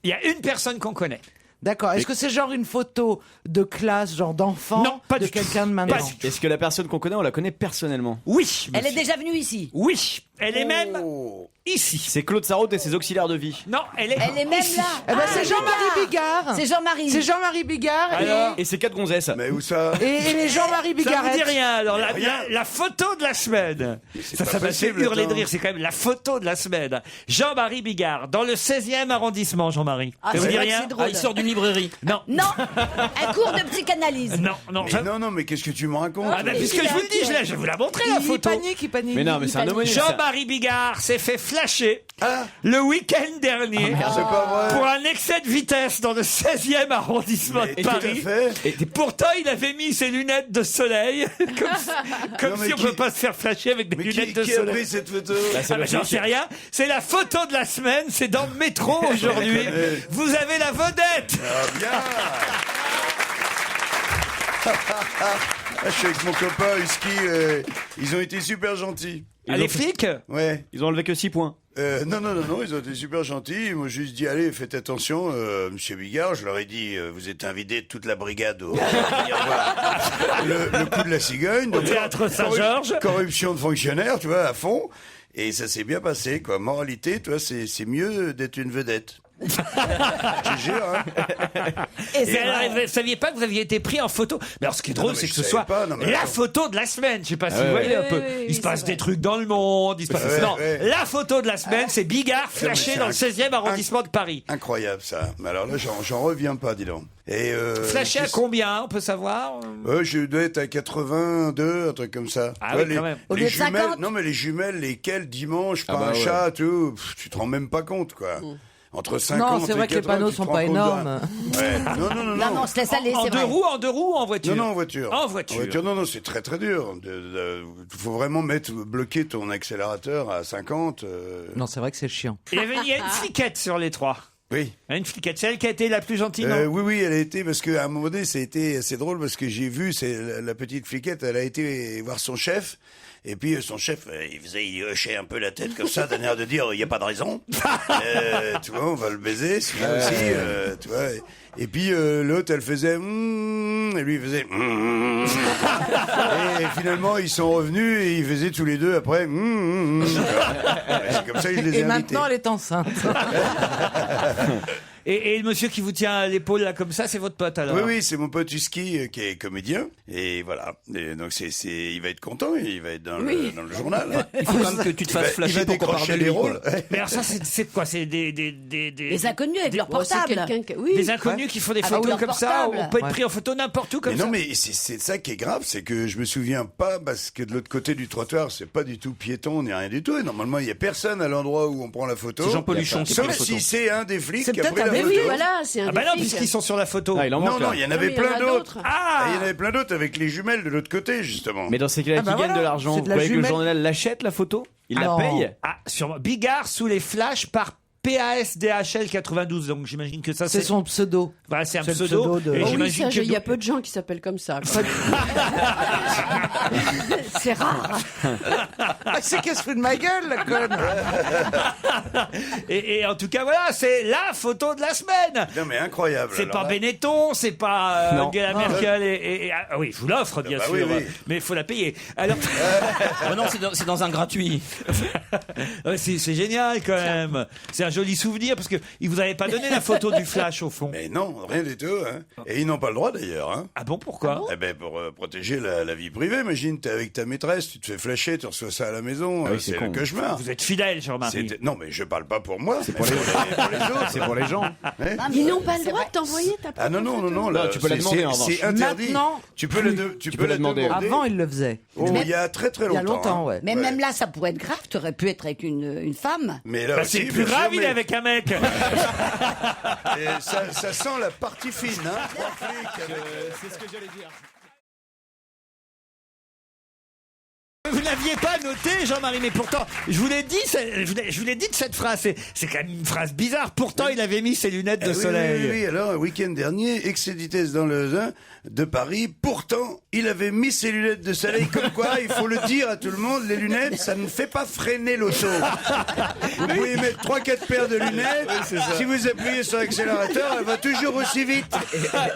Il y a une personne qu'on connaît. D'accord. Est-ce que c'est genre une photo de classe, genre d'enfant, Non, pas de du tout. quelqu'un de maintenant? Est-ce que la personne qu'on connaît, on la connaît personnellement? Oui. Elle est monsieur. déjà venue ici. Oui. Elle est même ici. C'est Claude Sarraute et ses auxiliaires de vie. Non, elle est même ici. là. Eh ben, c'est Jean-Marie Bigard. C'est Jean-Marie. C'est Jean-Marie Bigard. Alors Et c'est 4 gonzesses. Mais où ça? Et les Jean-Marie Ça Bigard. vous dit rien. Alors la photo de la semaine. Ça pas m'a fait possible, hurler de attends. rire. C'est quand même la photo de la semaine. Jean-Marie Bigard dans le 16e arrondissement. Jean-Marie. Ah, ça vous c'est dit vrai que rien? c'est drôle. Il sort d'une librairie. Non. Non, un cours de psychanalyse. Non, non. Mais non, mais qu'est-ce que tu me racontes? Ah, ben, puisque je vous le dis, je vais vous la montrer la Il photo. panique, il panique. Mais non, mais c'est un homonyme. Jean-Marie Bigard s'est fait flasher le week-end dernier C'est pas vrai. pour un excès de vitesse dans le 16e arrondissement Mais de tout à Paris. fait. Et pourtant, il avait mis ses lunettes de soleil, comme Non, mais si on qui- ne peut pas se faire flasher avec des Mais lunettes qui, de qui a soleil. pris cette photo? Ah ben, j'en sais rien. C'est la photo de la semaine. C'est dans le métro aujourd'hui. Vous avez la vedette. Ah bien. Je suis avec mon copain Husky, ils ont été super gentils. Ah, les flics. Ouais. Ils ont enlevé que 6 points. Non, ils ont été super gentils. Ils m'ont juste dit, allez, faites attention, monsieur Bigard. Je leur ai dit, vous êtes invité de toute la brigade au venir voir le coup de la cigogne. Au Donc, théâtre Saint-Georges. Corruption de fonctionnaires, tu vois, à fond. Et ça s'est bien passé, quoi. Moralité, tu vois, c'est mieux d'être une vedette. Je te jure, hein. Et alors, vous ne saviez pas que vous aviez été pris en photo. Mais alors, ce qui est drôle, non, mais c'est je que ce savais soit pas, non, mais la attends. photo de la semaine. Je sais pas si vous voyez un peu. Il se passe des trucs dans le monde. Il se passe... non, la photo de la semaine, c'est Bigard flashé c'est dans le 16e arrondissement de Paris. Incroyable, ça. Mais alors là, j'en reviens pas, dis donc. Et Flashé à combien, on peut savoir? Je dois être à 82, un truc comme ça. Ah Ouais, oui, quand même. Au lieu Les de jumelles, 50. non mais les jumelles, lesquelles dimanche, pas bah un ouais. chat, tout, tu te rends même pas compte, quoi. Entre 50 Non, c'est vrai et que les 80, panneaux tu te sont rends pas compte énormes. Ouais. Non. Non, se laisse aller, En c'est deux vrai. roues, ou en voiture? Non, en voiture. En voiture. Non, c'est très très dur. Il faut vraiment bloquer ton accélérateur à 50. Non, c'est vrai que c'est chiant. Il y a une fliquette sur les trois. Oui. Une fliquette, c'est elle qui a été la plus gentille, non? Oui, elle a été, parce qu'à un moment donné, ça a été assez drôle, parce que j'ai vu, c'est la petite fliquette, elle a été voir son chef, et puis son chef, il hochait un peu la tête comme ça, d'un air de dire, il n'y a pas de raison. Tu vois, on va le baiser, celui-là aussi, tu vois. Et puis l'autre, elle faisait, et lui, il faisait, et finalement, ils sont revenus, et ils faisaient tous les deux après, C'est comme ça que je les ai Et invités. maintenant, elle est enceinte. Et le monsieur qui vous tient à l'épaule là comme ça, c'est votre pote alors? Oui, c'est mon pote Husky qui est comédien. Et voilà. Et donc il va être content, il va être dans le journal. Il faut quand même que tu te fasses il va flasher pour qu'on parle décrocher de les lui. rôles. Mais alors ça, c'est quoi? C'est Les inconnus avec leur portable. des inconnus qui font des Ah, photos ou leur comme ça. portable. On peut être pris en photo n'importe où comme Mais ça. non, mais c'est ça qui est grave, c'est que je me souviens pas, parce que de l'autre côté du trottoir, c'est pas du tout piéton ni rien du tout. Et normalement, il y a personne à l'endroit où on prend la photo. C'est Jean-Paul Huchon qui prend Sauf la photo. si c'est un des flics C'est qui a pris peut-être la un- photo. Mais oui, voilà, c'est un Ah bah non, défi. puisqu'ils sont sur la photo. Ah, il en manque. Non, là. il y en avait mais il y en plein a d'autres. d'autres. Ah, Il y en avait plein d'autres avec les jumelles de l'autre côté, justement. Mais dans ces cas-là, Ah bah qui gagne voilà, de l'argent, c'est vous de la croyez que le jumelle. journal l'achète, la photo? Il la Non. paye? Ah, sûrement. Bigard sous les flashs par PASDHL 92. Donc j'imagine que ça C'est son pseudo. Voilà, c'est un c'est le pseudo. pseudo de- Et Oh Oui, j'imagine ça, que il y a peu de gens qui s'appellent comme ça. C'est rare. Ah, c'est qu'elle se fout de ma gueule, la conne. et en tout cas, voilà, c'est la photo de la semaine. Non, mais incroyable. C'est Alors pas là- Benetton, c'est pas Non. Angela Merkel ah oui, je vous l'offre bien bah sûr, oui, oui. mais il faut la payer. Alors Ah non, c'est dans un gratuit. ouais, c'est génial quand même. C'est un joli souvenir parce que ils vous avaient pas donné la photo du flash au fond. Mais non, rien du tout. Hein. Et ils n'ont pas le droit d'ailleurs. Hein. Ah bon, pourquoi? Eh ben pour protéger la vie privée, imagine, t'es avec ta maîtresse, tu te fais flasher, tu reçois ça à la maison, Ah oui, c'est c'est le con. cauchemar. Vous êtes fidèle, Jean-Marie. Non, mais je parle pas pour moi, c'est pour les autres. C'est pour les gens. Hein. Ils n'ont pas le droit de t'envoyer ta Ah non, photo. là, tu peux la c'est- demander, en c'est- revanche. C'est interdit. Maintenant, tu peux la demander. Avant, il le faisait. Oh, il y a très très Il y longtemps. a longtemps, hein. ouais. Mais même là, ça pourrait être grave. Tu aurais pu être avec une femme. Mais là Bah, aussi, c'est plus bien sûr, grave, il est mais- avec un mec. et ça sent la partie fine, hein. Trois flics avec- C'est ce que j'allais dire. Vous n'aviez pas noté, Jean-Marie, mais pourtant, je vous l'ai dit de cette phrase. C'est quand même une phrase bizarre. Pourtant, il avait mis ses lunettes de soleil. Oui, alors, un week-end dernier, excès de vitesse dans le 1 de Paris. Pourtant, il avait mis ses lunettes de soleil. Comme quoi, il faut le dire à tout le monde, les lunettes, ça ne fait pas freiner l'auto. Vous pouvez mettre 3-4 paires de lunettes. Si vous appuyez sur l'accélérateur, elle va toujours aussi vite.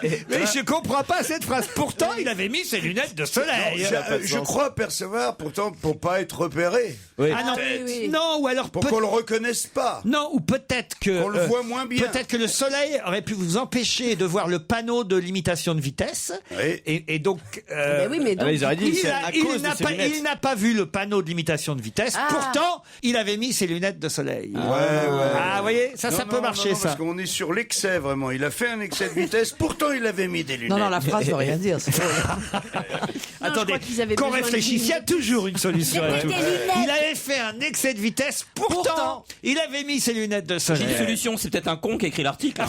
Mais je comprends pas cette phrase. Pourtant, il avait mis ses lunettes de soleil. Je crois percevoir, pourtant, pour pas être repéré. Oui. Ah non, oui. non, ou alors Pour qu'on le reconnaisse pas. non, ou peut-être que Qu'on le voit moins bien. Peut-être que le soleil aurait pu vous empêcher de voir le panneau de limitation de vitesse. Oui. Et donc, Mais oui, mais donc, ils auraient dit c'est à cause de ses lunettes. il n'a pas vu le panneau de limitation de vitesse. Ah. Pourtant, il avait mis ses lunettes de soleil. Ouais. Ah, vous voyez, ça Non, peut non, marcher, non, ça. Parce qu'on est sur l'excès, vraiment. Il a fait un excès de vitesse, pourtant il avait mis des lunettes. Non, la phrase veut rien dire. c'est drôle. Attendez, crois qu'ils avaient qu'on besoin de réfléchisse, il y a toujours une solution à Des tout. lunettes. Il avait fait un excès de vitesse, pourtant, il avait mis ses lunettes de J'ai soleil. une solution, c'est peut-être un con qui a écrit l'article. hein.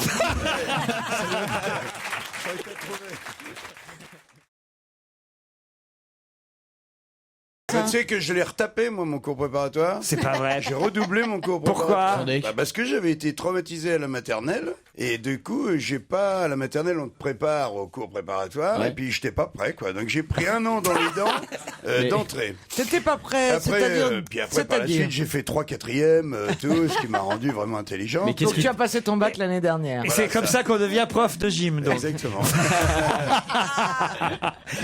Tu sais que je l'ai retapé, moi, mon cours préparatoire. C'est pas vrai. J'ai redoublé mon cours Pourquoi préparatoire. Parce que j'avais été traumatisé à la maternelle. Et du coup, j'ai pas, à la maternelle, on te prépare au cours préparatoire. Ouais. Et puis, j'étais pas prêt, quoi. Donc, j'ai pris 1 an dans les dents d'entrée. T'étais pas prêt, Après, c'est-à-dire. puis après, par la suite, j'ai fait 3 quatrièmes, tout, ce qui m'a rendu vraiment intelligent. Mais qu'est-ce Donc tu as passé ton bac l'année dernière. Et c'est comme ça qu'on devient prof de gym, donc. Exactement.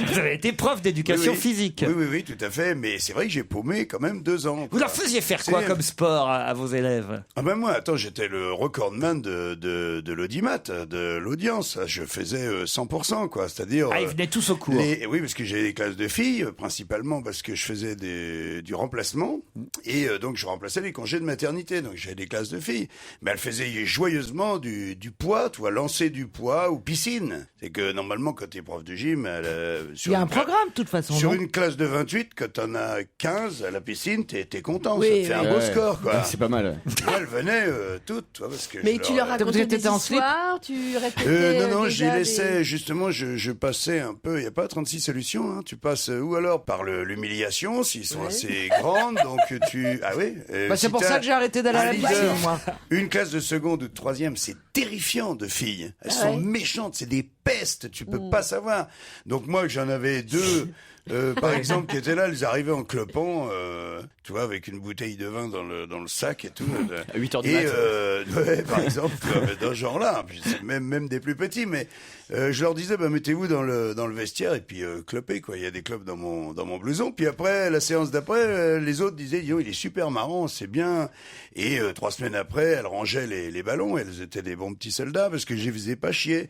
Vous avez été prof d'éducation Oui, oui. physique. Oui, tout à fait. Mais c'est vrai que j'ai paumé quand même 2 ans. Vous leur faisiez faire quoi C'est- comme sport à vos élèves? Ah ben moi, attends, j'étais le recordman de l'audimat, de l'audience. Je faisais 100%, quoi. C'est-à-dire... Ah, ils venaient tous au cours. Oui, parce que j'ai des classes de filles, principalement parce que je faisais du remplacement. Et donc, je remplaçais les congés de maternité. Donc, j'avais des classes de filles. Mais elles faisaient joyeusement du poids, tu vois, lancer du poids ou piscine. C'est que normalement, quand t'es prof de gym... Il y a un programme, de toute façon. Sur non une classe de 28, quand t'en as 15 à la piscine, t'es content. Oui, ça te fait un beau Ouais. score, quoi. C'est pas mal. Moi, elles venaient toutes, tu vois, parce que Mais je tu leur racontais T'étais des en slip histoires, tu répétais non, j'y déjà laissais, des- justement, je passais un peu, il n'y a pas 36 solutions, hein. Tu passes, ou alors par l'humiliation, s'ils sont assez grandes, donc ah oui. Bah, c'est si pour t'as ça que j'ai arrêté d'aller à un la leader, piscine, moi. Une classe de seconde ou de troisième, c'est terrifiant de filles. Elles sont méchantes, c'est des pestes, tu peux pas savoir. Donc moi, j'en avais 2, par exemple, qui étaient là, elles arrivaient en clopant, tu vois, avec une bouteille de vin dans le sac et tout. À 8h du Et mat. ouais, par exemple, tu vois, mais dans ce genre-là, puis c'est même des plus petits, mais je leur disais, bah mettez-vous dans le vestiaire et puis clopez, quoi. Il y a des clopes dans mon blouson. Puis après, la séance d'après, les autres disaient, dis donc, il est super marrant, c'est bien. Et 3 semaines après, elles rangeaient les ballons. Elles étaient des bons petits soldats parce que je les faisais pas chier.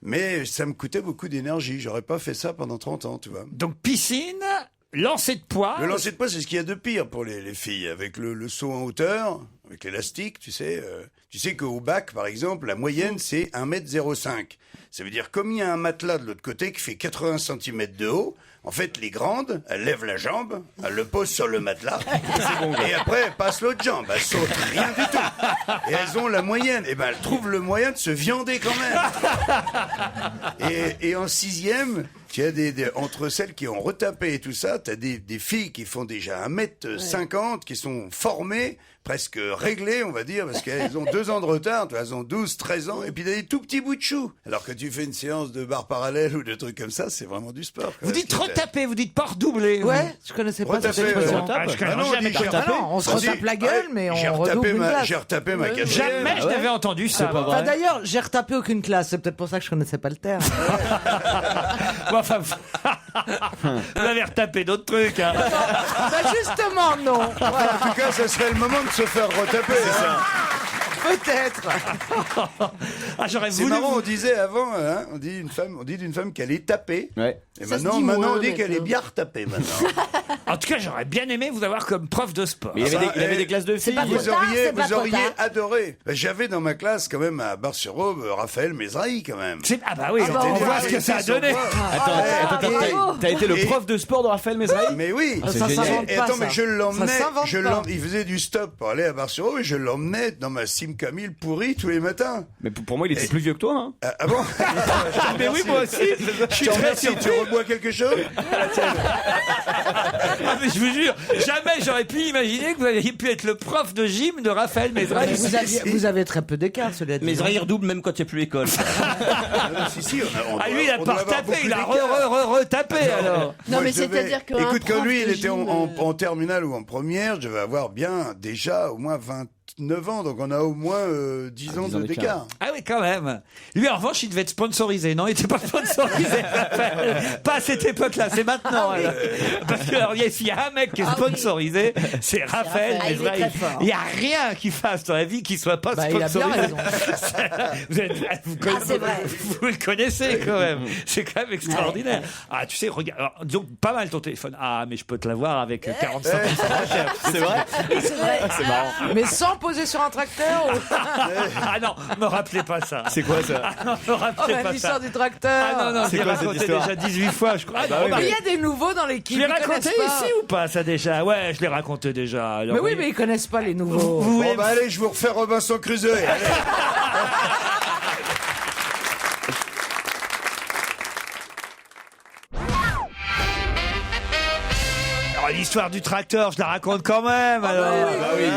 Mais ça me coûtait beaucoup d'énergie. J'aurais pas fait ça pendant 30 ans, tu vois. Donc piscine, lancer de poids. Le lancer de poids, c'est ce qu'il y a de pire pour les filles. Avec le saut en hauteur, avec l'élastique, tu sais. Tu sais qu'au bac, par exemple, la moyenne, c'est 1,05 m. Ça veut dire, comme il y a un matelas de l'autre côté qui fait 80 cm de haut, en fait, les grandes, elles lèvent la jambe, elles le posent sur le matelas, et après, elles passent l'autre jambe. Elles sautent rien du tout. Et elles ont la moyenne. Et ben, elles trouvent le moyen de se viander quand même. Et en 6e, tu as entre celles qui ont retapé et tout ça, tu as des filles qui font déjà 1,50 m, qui sont formées, presque réglées, on va dire, parce qu'elles ont 2 ans de retard, elles ont 12, 13 ans, et puis des tout petits bouts de chou. Alors que tu fais une séance de barre parallèle ou de trucs comme ça, c'est vraiment du sport. Vous dites retaper, vous dites pas redoubler. Ouais, je connaissais pas cette Retaper, expression. Ah, je connais Ah non, on jamais dit j'ai retaper. Ah non, on se On dit- retape la gueule, mais j'ai on retapé redouble une classe. J'ai retapé ma quatrième. Jamais je n'avais entendu ça. pas moi. Enfin, d'ailleurs, j'ai retapé aucune classe. C'est peut-être pour ça que je connaissais pas le terme. Bon, enfin, vous avez retapé d'autres trucs. Hein. Bah, justement, non. Voilà, En tout cas, ça serait le moment de se faire retaper. Hein. peut-être. Ah, j'aurais C'est voulu. marrant, on disait avant, hein, on dit d'une femme qu'elle est tapée. Ouais. Et Ça se maintenant, dit on moins, dit qu'elle est maintenant. bien retapée maintenant. En tout cas, j'aurais bien aimé vous avoir comme prof de sport. Mais il avait des classes de filles. pas Vous trop tard, auriez, c'est pas vous trop auriez tard. adoré. J'avais dans ma classe quand même à Bar-sur-Aube Raphaël Mézrahi quand même. Ah bah oui, bah, on on voit va ce que ça a arrêter donné. son prof. Attends, t'as été le Et- prof de sport de Raphaël Mézrahi? Mais oui. Ça génial. s'invente Et pas, attends, ça. mais je l'emmenais, Ça s'invente pas. il faisait du stop pour aller à Bar-sur-Aube et je l'emmenais dans ma Simca 1000 pourrie tous les matins. Mais pour moi, il était plus vieux que toi, hein. Ah bon? Mais oui, moi aussi. Je suis Je te très remercie, surpris. tu rebois quelque chose? Ah, mais je vous jure, jamais j'aurais pu imaginer que vous aviez pu être le prof de gym de Raphaël Mesrahi. Vous avez très peu d'écart, cela dit. Mesrahi redouble même quand il n'y a plus l'école. Si, Ah, lui, il a pas retapé, il a retapé alors. Non, mais c'est-à-dire que. Écoute, quand lui, il était en terminale ou en première, je devais avoir bien déjà au moins 29 ans, donc on a au moins 10 ans d'écart. Ah oui, quand même. Lui, en revanche, il devait être sponsorisé. Non, il n'était pas sponsorisé. Raphaël. Pas à cette époque-là, c'est maintenant. alors. Parce que alors, s'il y a un mec qui est sponsorisé, c'est Raphaël Raphaël, il est Mesrahi. très fort. Il n'y a rien qu'il fasse dans la vie qui soit pas il a bien sponsorisé. raison. c'est vrai. Vous le connaissez quand même. C'est quand même extraordinaire. Ah, tu sais, regarde, alors, disons, pas mal ton téléphone. Ah, mais je peux te l'avoir avec 45% moins cher. C'est vrai? C'est vrai. C'est marrant. Mais sans poser sur un tracteur ou... Ah non, me rappelez pas ça. C'est quoi ça? Ah non, me rappelez pas ça. l'histoire du tracteur. Ah non, C'est j'ai quoi cette raconté histoire? déjà 18 fois, je crois. Ah, bah non, oui, bah, Mais il y a des nouveaux dans l'équipe. je l'ai ils raconté connaissent pas. ici ou pas, ça déjà? Ouais, je l'ai raconté déjà. Alors, Mais oui, mais ils connaissent pas les nouveaux. Vous voulez- Bon, bah allez, je vous refais Robinson Crusoe. Allez. Alors, l'histoire du tracteur, je la raconte quand même. alors.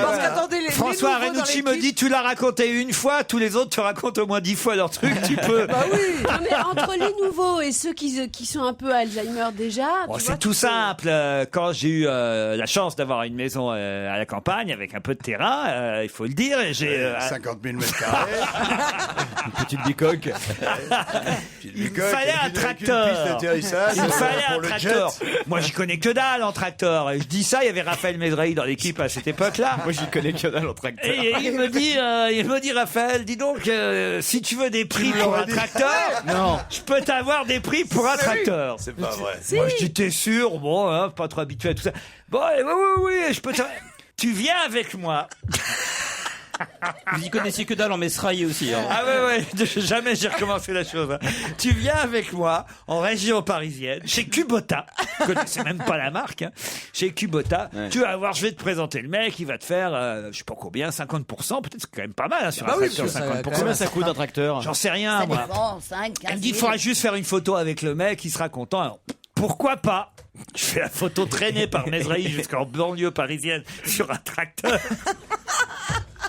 Parce qu'attendez, les François nouveaux dans Renucci me l'équipe- dit, tu l'as raconté une fois, tous les autres, tu racontes au moins 10 fois leur truc, tu peux. Bah oui. Non, mais entre les nouveaux et ceux qui sont un peu Alzheimer déjà. Bon, tu c'est vois, tout tu peux- simple. Quand j'ai eu la chance d'avoir une maison à la campagne avec un peu de terrain, il faut le dire, et j'ai 50 000 mètres carrés. Une petite bicoque. il me fallait un tracteur. Une piste d'atterrissage Il me fallait pour un le tracteur. jet. Moi, j'y connais que dalle en tracteur. Et je dis ça, il y avait Raphaël Mesrahi dans l'équipe à cette époque-là. Moi, j'y connais que dalle en tracteur. Et il me dit, Raphaël, dis donc, si tu veux des prix pour un tracteur, Non. je peux t'avoir des prix pour un tracteur. C'est pas vrai. Moi, je dis, t'es sûr? Bon, hein, pas trop habitué à tout ça. Bon, oui, je peux tu viens avec moi. Vous y connaissiez que dalle en Mesrahi aussi. Hein. Ah ouais, jamais j'ai recommencé la chose. hein. Tu viens avec moi en région parisienne, chez Kubota. Je connaissais même pas la marque. Hein. Chez Kubota, Ouais. tu vas voir, je vais te présenter le mec, il va te faire, je sais pas combien, 50%. Peut-être c'est quand même pas mal hein, sur un oui, tracteur, parce que ça, 50%. quand Combien ça coûte un tracteur? J'en sais rien, Ça moi. dépend, 5, 15 Elle me dit, il 000. faudra juste faire une photo avec le mec, il sera content. Alors, pourquoi pas? Je fais la photo traînée par Mesrahi jusqu'en banlieue parisienne sur un tracteur.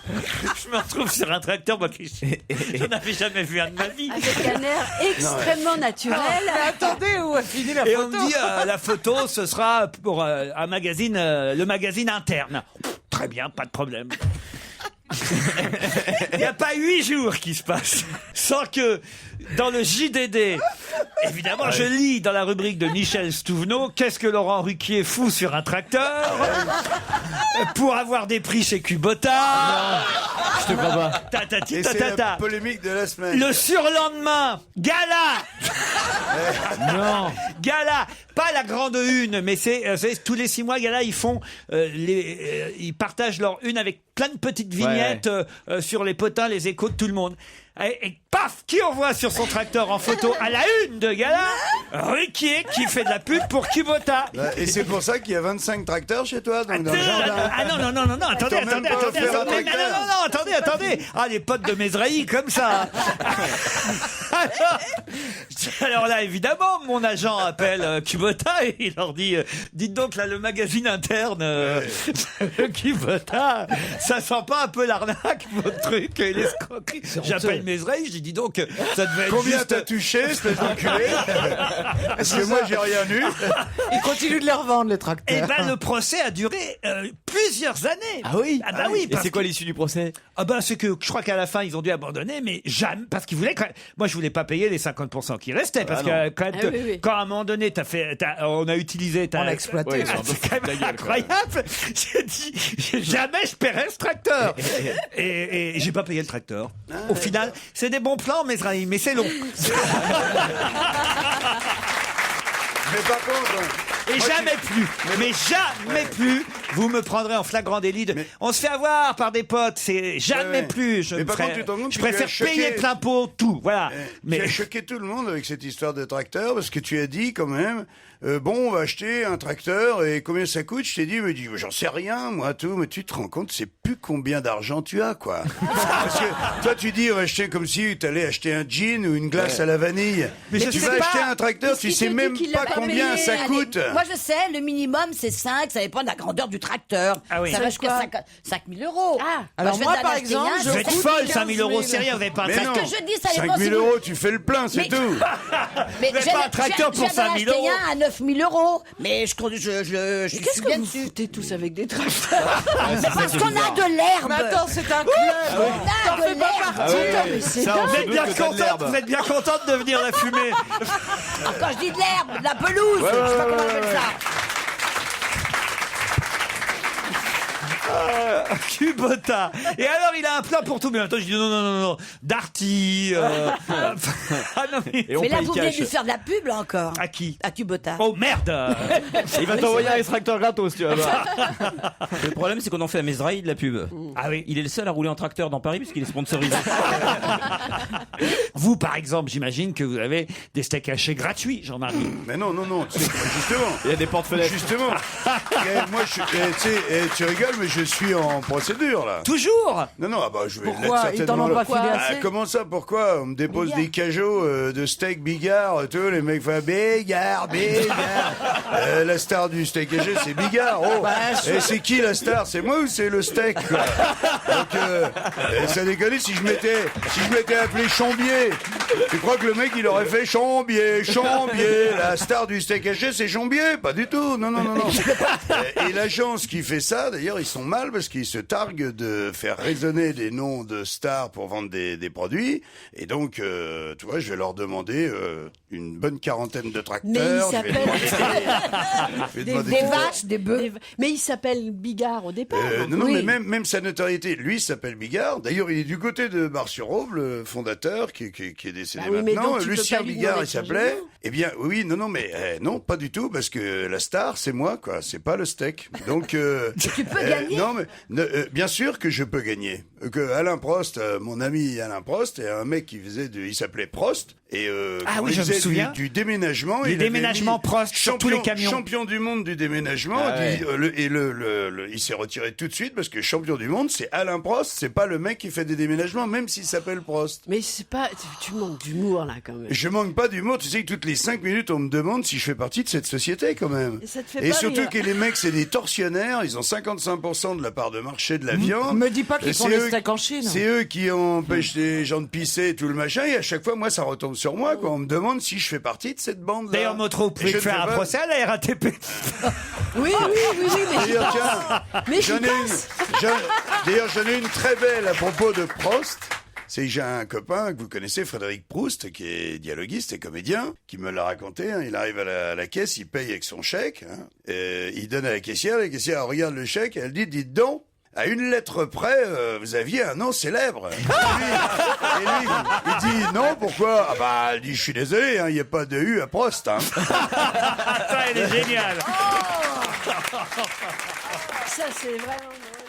Je me retrouve sur un tracteur, moi, qui je n'avais jamais vu un de ma vie. Avec un air extrêmement naturel. Mais attendez, où a fini la Et photo? on me dit, la photo, ce sera pour un magazine, le magazine interne. Très bien, pas de problème. Il n'y a pas 8 jours qui se passent sans que dans le JDD, évidemment, je lis dans la rubrique de Michel Stouvenot, qu'est-ce que Laurent Ruquier fout sur un tracteur pour avoir des prix chez Kubota. Je te crois pas. Tatati, Et c'est la tatata. polémique de la semaine. Le surlendemain, gala. Non. Gala, pas la grande une, mais c'est tous les 6 mois, Gala, ils font ils partagent leur une avec plein de petites vignettes sur les potins, les échos de tout le monde. Et paf, qui on voit sur son tracteur en photo à la une de Gala? Ruquier qui fait de la pub pour Kubota. Et c'est pour ça qu'il y a 25 tracteurs chez toi, donc dans le jardin. Ah non, attendez, T'as même pas offert un tracteur. attendez. Ah, les potes de Mesrahi, comme ça. Alors là, évidemment, mon agent appelle Kubota et il leur dit, dites donc, là, le magazine interne Kubota, ça sent pas un peu l'arnaque, votre truc, et l'escroquerie? J'appelle Mesrahi, je dis, dis donc, ça devait être Combien juste... t'as touché, espèce d'enculé? Parce que moi, j'ai rien eu. Ils continuent de les revendre, les Eh tracteurs. ben, le procès a duré plusieurs années. Ah oui? Ah bah oui, Et parce c'est quoi l'issue du procès? Ah ben c'est que je crois qu'à la fin ils ont dû abandonner, mais jamais parce qu'ils voulaient. Moi je voulais pas payer les 50% qui restaient parce que quand, même, Ah oui, oui. quand à un moment donné on a utilisé, On l'a exploité. Oui, Ah, c'est quand même incroyable. J'ai dit jamais je paierai ce tracteur et j'ai pas payé le tracteur. Au final, c'est des bons plans, Mesrahi, mais c'est long. Mais par contre, Et jamais plus, mais jamais plus, vous me prendrez en flagrant délit de... On se fait avoir par des potes, c'est jamais Ouais. plus. Je, Mais me par ferai- contre, tu te rends compte je que tu préfère as choqué- payer plein pot, tout, voilà. tu as choqué tout le monde avec cette histoire de tracteur parce que tu as dit quand même, bon, on va acheter un tracteur et combien ça coûte? Je t'ai dit, mais j'en sais rien, moi, tout. Mais tu te rends compte, c'est plus combien d'argent tu as, quoi. Parce que toi, tu dis, on va acheter comme si tu allais acheter un gin ou une glace à la vanille. Mais je tu sais vas pas. acheter un tracteur, Qu'est-ce tu qui sais te dit même qu'il pas l'a pas combien ça Allez, coûte? Moi, je sais, le minimum, c'est 5, ça dépend de la grandeur du tracteur. Ah oui. Ça va C'est jusqu'à quoi 5 000 euros. Ah. Alors je moi, viens par d'en acheter exemple, un, je Vous c'est êtes 5 000 folle, 5 000 euros, 000. c'est rien, vous n'avez pas un Mais tracteur. non. que je dis, ça 5 dépend 000 si vous- euros, tu fais le plein, c'est Mais- tout. Mais Vous n'avez pas un tracteur pour 5 000 euros. un à 9 000 euros. Mais je suis Qu'est-ce bien que vous dessus. foutez tous avec des tracteurs? Mais parce qu'on a de l'herbe. Mais attends, c'est un club. On a de l'herbe. Mais c'est Ça, on Vous fait êtes bien que t'as de contente, l'herbe. vous êtes bien contente de venir la fumer. Quand je dis de l'herbe, de la pelouse, je sais pas comment on appelle ça. Kubota. Et alors, il a un plan pour tout. Mais en même temps, je dis non. Darty. Ah non, mais... Et on Mais là, paye vous venez cash. de lui faire de la pub, là, encore. À qui? À Kubota. Oh merde. Il va t'envoyer un extracteur gratos, tu vas voir. Le problème, c'est qu'on en fait à Mesraï de la pub. Ah oui. Il est le seul à rouler en tracteur dans Paris puisqu'il est sponsorisé. Vous, par exemple, j'imagine que vous avez des steaks hachés gratuits, Jean-Marie. Mais non, tu sais, justement. Il y a des porte-fenêtres. Justement. Moi, tu sais, tu rigoles, mais je suis en procédure, là. Toujours. Non, ah bah, je vais Pourquoi l'être ils t'en ont certainement, pas là. filé Ah, assez? comment ça, pourquoi? On me dépose des cajots de steak Bigard, tu vois, les mecs font Bigard. La star du steak haché, c'est Bigard, oh. Et c'est qui la star? C'est moi ou c'est le steak, quoi? Donc, ça déconne si je m'étais appelé Chambier. Tu crois que le mec, il aurait fait Chambier. La star du steak haché, c'est Chambier? Pas du tout, non. Et l'agence qui fait ça, d'ailleurs, ils sont mal parce qu'ils se targuent de faire résonner des noms de stars pour vendre des produits. Et donc, tu vois, je vais leur demander une bonne quarantaine de tracteurs. Mais il Je vais s'appelle demander Des vaches, des bœufs. Mais il s'appelle Bigard au départ. non, Oui. mais même sa notoriété, lui s'appelle Bigard. D'ailleurs, il est du côté de Bar-sur-Aube, le fondateur, qui est décédé Bah oui, mais maintenant. donc tu peux Lucien pas lui Bigard, demander il s'appelait. changement. Eh bien, oui, mais non, pas du tout, parce que la star, c'est moi, quoi. C'est pas le steak. Donc, Tu peux gagner. non, mais bien sûr que je peux gagner. Que Alain Prost, mon ami Alain Prost, est un mec qui il s'appelait Prost. Et Ah quand oui, il je me faisait souviens. du déménagement. Du il avait déménagement mis Prost sur tous les camions. Champion du monde du déménagement. Ah ouais. Il s'est retiré tout de suite parce que champion du monde, c'est Alain Prost, c'est pas le mec qui fait des déménagements, même s'il s'appelle Prost. Mais c'est pas. Tu manques d'humour là quand même. Je manque pas d'humour, tu sais que toutes les 5 minutes, on me demande si je fais partie de cette société quand même. Et ça te fait Et pas surtout rire. que les mecs, c'est des tortionnaires, ils ont 55% de la part de marché de la viande. Me dis pas qu'ils Et font c'est les eux- steaks en Chine. C'est eux qui empêchent les gens de pisser et tout le machin, et à chaque fois, moi, ça retombe sur moi, quoi. On me demande si je fais partie de cette bande-là. D'ailleurs, Motro, vous Et pouvez je ne faire fais un pas. procès à la RATP. Oui, mais j'y D'ailleurs, pense. tiens, Mais j'y j'en ai d'ailleurs, j'en ai une très belle à propos de Prost. C'est que j'ai un copain que vous connaissez, Frédéric Proust, qui est dialoguiste et comédien, qui me l'a raconté. Hein. Il arrive à la caisse, il paye avec son chèque. Hein. Il donne à la caissière elle regarde le chèque et elle dit « Dites donc, à une lettre près, vous aviez un nom célèbre. » Et lui, il dit « Non, pourquoi ?» Ah bah, elle dit « Je suis désolé, il n'y a pas de U à Prost. Hein. » Ça, elle est géniale. Ça, c'est vraiment.